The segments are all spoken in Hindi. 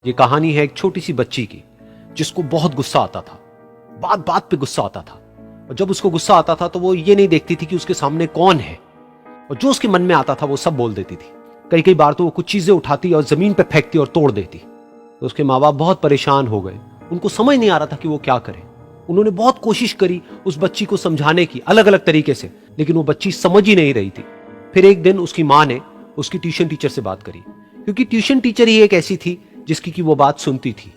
ये कहानी है एक छोटी सी बच्ची की जिसको बहुत गुस्सा आता था। बात बात पे गुस्सा आता था और जब उसको गुस्सा आता था तो वो ये नहीं देखती थी कि उसके सामने कौन है और जो उसके मन में आता था वो सब बोल देती थी। कई कई बार तो वो कुछ चीजें उठाती और जमीन पे फेंकती और तोड़ देती। तो उसके माँ बाप बहुत परेशान हो गए। उनको समझ नहीं आ रहा था कि वो क्या करे। उन्होंने बहुत कोशिश करी उस बच्ची को समझाने की अलग अलग तरीके से, लेकिन वो बच्ची समझ ही नहीं रही थी। फिर एक दिन उसकी माँ ने उसकी ट्यूशन टीचर से बात करी, क्योंकि ट्यूशन टीचर ही एक ऐसी थी जिसकी की वो बात सुनती थी।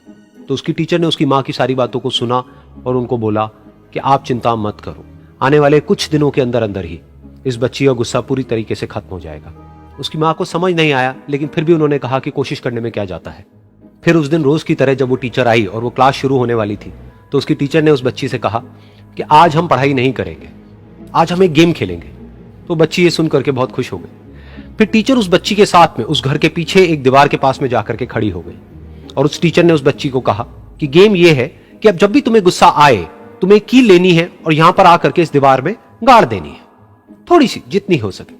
तो उसकी टीचर ने उसकी माँ की सारी बातों को सुना और उनको बोला कि आप चिंता मत करो, आने वाले कुछ दिनों के अंदर अंदर ही इस बच्ची का गुस्सा पूरी तरीके से खत्म हो जाएगा। उसकी माँ को समझ नहीं आया, लेकिन फिर भी उन्होंने कहा कि कोशिश करने में क्या जाता है। फिर उस दिन रोज की तरह जब वो टीचर आई और वो क्लास शुरू होने वाली थी तो उसकी टीचर ने उस बच्ची से कहा कि आज हम पढ़ाई नहीं करेंगे, आज हम एक गेम खेलेंगे। तो बच्ची ये सुन करके बहुत खुश हो गई। फिर टीचर उस बच्ची के साथ में उस घर के पीछे एक दीवार के पास में जाकर के खड़ी हो गई और उस टीचर ने उस बच्ची को कहा कि गेम ये है कि अब जब भी तुम्हें गुस्सा आए तुम्हें एक कील लेनी है और यहां पर आकर के इस दीवार में गाड़ देनी है, थोड़ी सी जितनी हो सके।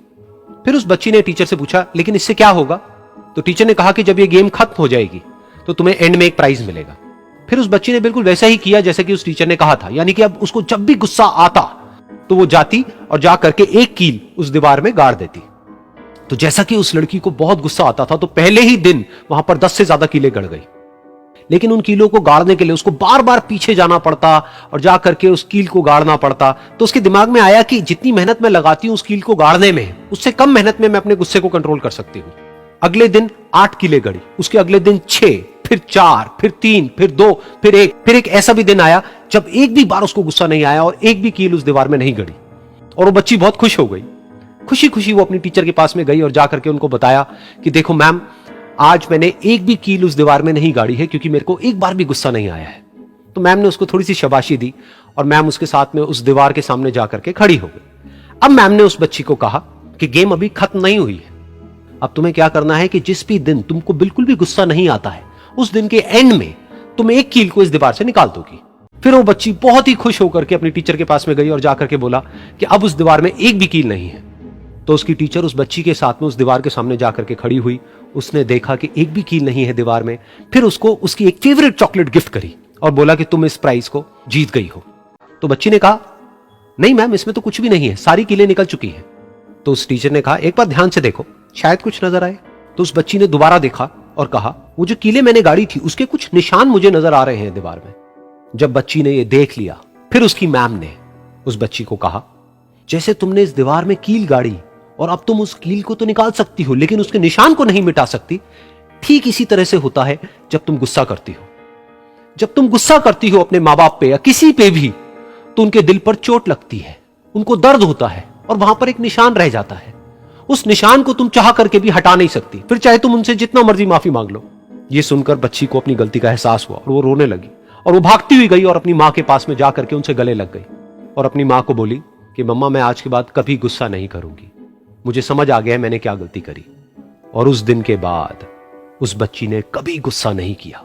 फिर उस बच्ची ने टीचर से पूछा लेकिन इससे क्या होगा? तो टीचर ने कहा कि जब ये गेम खत्म हो जाएगी तो तुम्हें एंड में एक प्राइज मिलेगा। फिर उस बच्ची ने बिल्कुल वैसा ही किया जैसे कि उस टीचर ने कहा था, यानी कि अब उसको जब भी गुस्सा आता तो वो जाती और जा करके एक कील उस दीवार में गाड़ देती। तो जैसा कि उस लड़की को बहुत गुस्सा आता था तो पहले ही दिन वहां पर 10 से ज्यादा कीलें गड़ गई। लेकिन उन कीलों को गाड़ने के लिए उसको बार बार पीछे जाना पड़ता और जा करके उस कील को गाड़ना पड़ता। तो उसके दिमाग में आया कि जितनी मेहनत मैं लगाती हूं उस कील को गाड़ने में, उससे कम मेहनत में मैं अपने गुस्से को कंट्रोल कर सकती हूं। अगले दिन 8 कीलें गड़ी, उसके अगले दिन 6, फिर 4, फिर 3, फिर 2, फिर 1। फिर एक ऐसा भी दिन आया जब एक भी बार उसको गुस्सा नहीं आया और एक भी कील उस दीवार में नहीं गड़ी और वो बच्ची बहुत खुश हो गई। खुशी खुशी वो अपनी टीचर के पास में गई और जाकर के उनको बताया कि देखो मैम, आज मैंने एक भी कील उस दीवार में नहीं गाड़ी है क्योंकि मेरे को एक बार भी गुस्सा नहीं आया है। तो मैम ने उसको थोड़ी सी शाबाशी दी और मैम उसके साथ में उस दीवार के सामने जाकर के खड़ी हो गई। अब मैम ने उस बच्ची को कहा कि गेम अभी खत्म नहीं हुई है, अब तुम्हें क्या करना है कि जिस भी दिन तुमको बिल्कुल भी गुस्सा नहीं आता है उस दिन के एंड में तुम एक कील को इस दीवार से निकाल दोगी। फिर वो बच्ची बहुत ही खुश होकर के अपनी टीचर के पास में गई और जाकर के बोला कि अब उस दीवार में एक भी कील नहीं है। तो उसकी टीचर उस बच्ची के साथ में उस दीवार के सामने जाकर के खड़ी हुई। उसने देखा कि एक भी कील नहीं है दीवार में। फिर उसको उसकी एक फेवरेट चॉकलेट गिफ्ट करी और बोला कि तुम इस प्राइज को जीत गई हो। तो बच्ची ने कहा नहीं मैम, इसमें तो कुछ भी नहीं है, सारी कीलें निकल चुकी हैं। तो उस टीचर ने कहा एक बार ध्यान से देखो, शायद कुछ नजर आए। तो उस बच्ची ने दोबारा देखा और कहा वो जो कीलें मैंने गाड़ी थी उसके कुछ निशान मुझे नजर आ रहे हैं दीवार में। जब बच्ची ने ये देख लिया फिर उसकी मैम ने उस बच्ची को कहा जैसे तुमने इस दीवार में कील गाड़ी और अब तुम उस कील को तो निकाल सकती हो लेकिन उसके निशान को नहीं मिटा सकती, ठीक इसी तरह से होता है जब तुम गुस्सा करती हो। जब तुम गुस्सा करती हो अपने माँ बाप पे या किसी पे भी तो उनके दिल पर चोट लगती है, उनको दर्द होता है और वहां पर एक निशान रह जाता है। उस निशान को तुम चाह करके भी हटा नहीं सकती, फिर चाहे तुम उनसे जितना मर्जी माफी मांग लो। ये सुनकर बच्ची को अपनी गलती का एहसास हुआ और वो रोने लगी और वो भागती हुई गई और अपनी माँ के पास में जाकर के उनसे गले लग गई और अपनी माँ को बोली कि मम्मा, मैं आज के बाद कभी गुस्सा नहीं करूंगी, मुझे समझ आ गया है मैंने क्या गलती करी। और उस दिन के बाद उस बच्ची ने कभी गुस्सा नहीं किया।